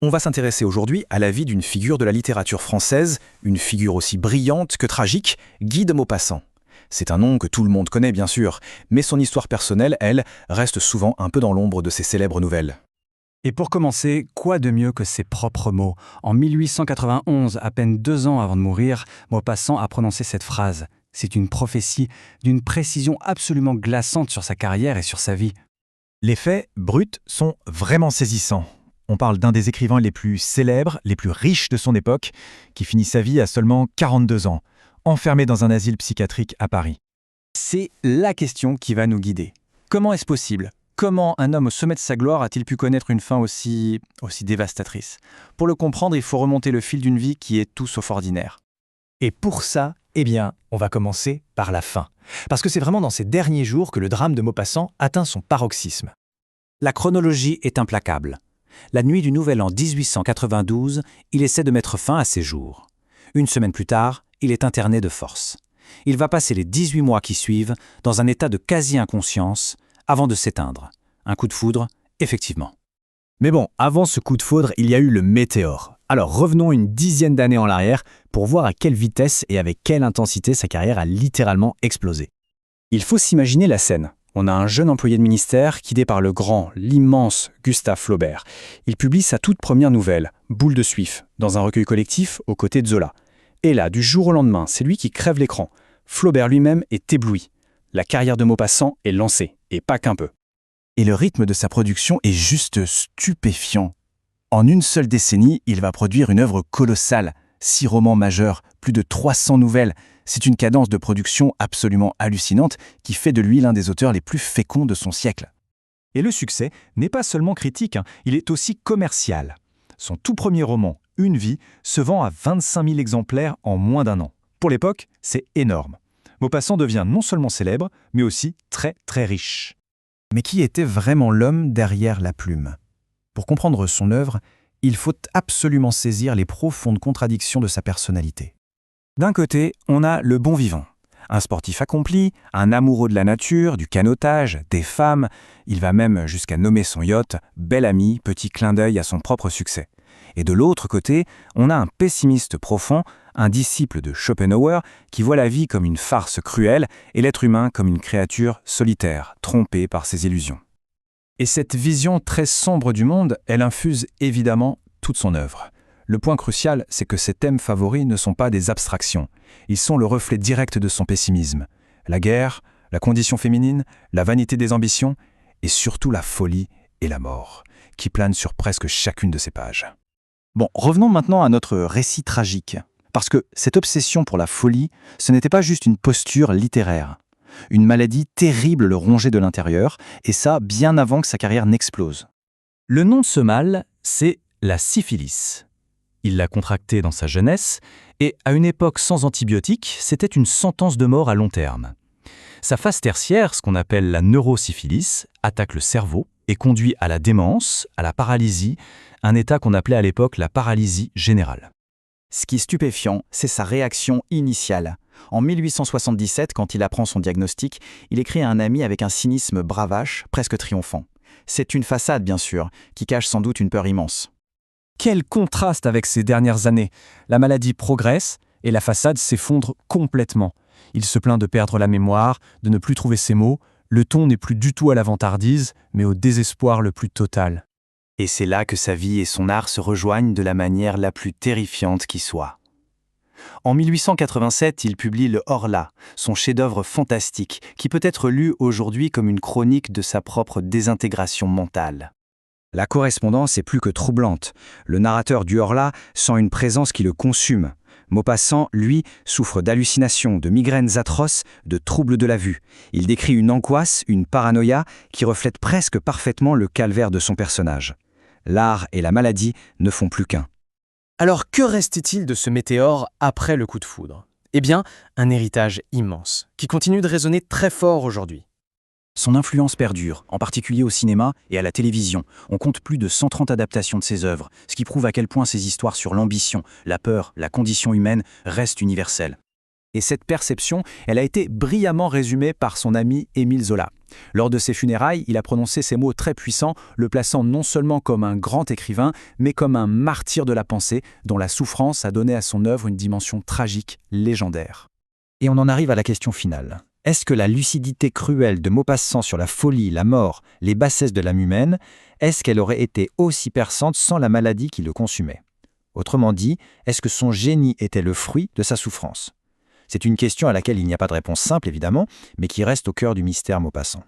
On va s'intéresser aujourd'hui à la vie d'une figure de la littérature française, une figure aussi brillante que tragique, Guy de Maupassant. C'est un nom que tout le monde connaît bien sûr, mais son histoire personnelle, elle, reste souvent un peu dans l'ombre de ses célèbres nouvelles. Et pour commencer, quoi de mieux que ses propres mots? En 1891, à peine 2 ans avant de mourir, Maupassant a prononcé cette phrase. C'est une prophétie d'une précision absolument glaçante sur sa carrière et sur sa vie. Les faits bruts sont vraiment saisissants. On parle d'un des écrivains les plus célèbres, les plus riches de son époque, qui finit sa vie à seulement 42 ans, enfermé dans un asile psychiatrique à Paris. C'est la question qui va nous guider. Comment est-ce possible? Comment un homme au sommet de sa gloire a-t-il pu connaître une fin aussi dévastatrice? Pour le comprendre, il faut remonter le fil d'une vie qui est tout sauf ordinaire. Et pour ça, on va commencer par la fin. Parce que c'est vraiment dans ces derniers jours que le drame de Maupassant atteint son paroxysme. La chronologie est implacable. La nuit du Nouvel An 1892, il essaie de mettre fin à ses jours. Une semaine plus tard, il est interné de force. Il va passer les 18 mois qui suivent dans un état de quasi-inconscience avant de s'éteindre. Un coup de foudre, effectivement. Mais bon, avant ce coup de foudre, il y a eu le météore. Alors revenons une dizaine d'années en arrière pour voir à quelle vitesse et avec quelle intensité sa carrière a littéralement explosé. Il faut s'imaginer la scène. On a un jeune employé de ministère guidé par l'immense Gustave Flaubert. Il publie sa toute première nouvelle, Boule de Suif, dans un recueil collectif aux côtés de Zola. Et là, du jour au lendemain, c'est lui qui crève l'écran. Flaubert lui-même est ébloui. La carrière de Maupassant est lancée, et pas qu'un peu. Et le rythme de sa production est juste stupéfiant. En une seule décennie, il va produire une œuvre colossale, 6 romans majeurs, plus de 300 nouvelles. C'est une cadence de production absolument hallucinante qui fait de lui l'un des auteurs les plus féconds de son siècle. Et le succès n'est pas seulement critique, il est aussi commercial. Son tout premier roman, Une vie, se vend à 25 000 exemplaires en moins d'1 an. Pour l'époque, c'est énorme. Maupassant devient non seulement célèbre, mais aussi très très riche. Mais qui était vraiment l'homme derrière la plume? Pour comprendre son œuvre, il faut absolument saisir les profondes contradictions de sa personnalité. D'un côté, on a le bon vivant, un sportif accompli, un amoureux de la nature, du canotage, des femmes. Il va même jusqu'à nommer son yacht « Bel Ami », petit clin d'œil à son propre succès. Et de l'autre côté, on a un pessimiste profond, un disciple de Schopenhauer qui voit la vie comme une farce cruelle et l'être humain comme une créature solitaire, trompée par ses illusions. Et cette vision très sombre du monde, elle infuse évidemment toute son œuvre. Le point crucial, c'est que ses thèmes favoris ne sont pas des abstractions. Ils sont le reflet direct de son pessimisme. La guerre, la condition féminine, la vanité des ambitions et surtout la folie et la mort, qui planent sur presque chacune de ses pages. Bon, revenons maintenant à notre récit tragique. Parce que cette obsession pour la folie, ce n'était pas juste une posture littéraire. Une maladie terrible le rongeait de l'intérieur, et ça bien avant que sa carrière n'explose. Le nom de ce mal, c'est la syphilis. Il l'a contracté dans sa jeunesse, et à une époque sans antibiotiques, c'était une sentence de mort à long terme. Sa phase tertiaire, ce qu'on appelle la neurosyphilis, attaque le cerveau et conduit à la démence, à la paralysie, un état qu'on appelait à l'époque la paralysie générale. Ce qui est stupéfiant, c'est sa réaction initiale. En 1877, quand il apprend son diagnostic, il écrit à un ami avec un cynisme bravache, presque triomphant. C'est une façade, bien sûr, qui cache sans doute une peur immense. Quel contraste avec ces dernières années! La maladie progresse et la façade s'effondre complètement. Il se plaint de perdre la mémoire, de ne plus trouver ses mots. Le ton n'est plus du tout à la vantardise, mais au désespoir le plus total. Et c'est là que sa vie et son art se rejoignent de la manière la plus terrifiante qui soit. En 1887, il publie Le Horla, son chef-d'œuvre fantastique, qui peut être lu aujourd'hui comme une chronique de sa propre désintégration mentale. La correspondance est plus que troublante. Le narrateur du Horla sent une présence qui le consume. Maupassant, lui, souffre d'hallucinations, de migraines atroces, de troubles de la vue. Il décrit une angoisse, une paranoïa qui reflète presque parfaitement le calvaire de son personnage. L'art et la maladie ne font plus qu'un. Alors que restait-il de ce météore après le coup de foudre? Eh bien, un héritage immense, qui continue de résonner très fort aujourd'hui. Son influence perdure, en particulier au cinéma et à la télévision. On compte plus de 130 adaptations de ses œuvres, ce qui prouve à quel point ses histoires sur l'ambition, la peur, la condition humaine restent universelles. Et cette perception, elle a été brillamment résumée par son ami Émile Zola. Lors de ses funérailles, il a prononcé ces mots très puissants, le plaçant non seulement comme un grand écrivain, mais comme un martyr de la pensée, dont la souffrance a donné à son œuvre une dimension tragique, légendaire. Et on en arrive à la question finale. Est-ce que la lucidité cruelle de Maupassant sur la folie, la mort, les bassesses de l'âme humaine, est-ce qu'elle aurait été aussi perçante sans la maladie qui le consumait? Autrement dit, est-ce que son génie était le fruit de sa souffrance? C'est une question à laquelle il n'y a pas de réponse simple, évidemment, mais qui reste au cœur du mystère Maupassant.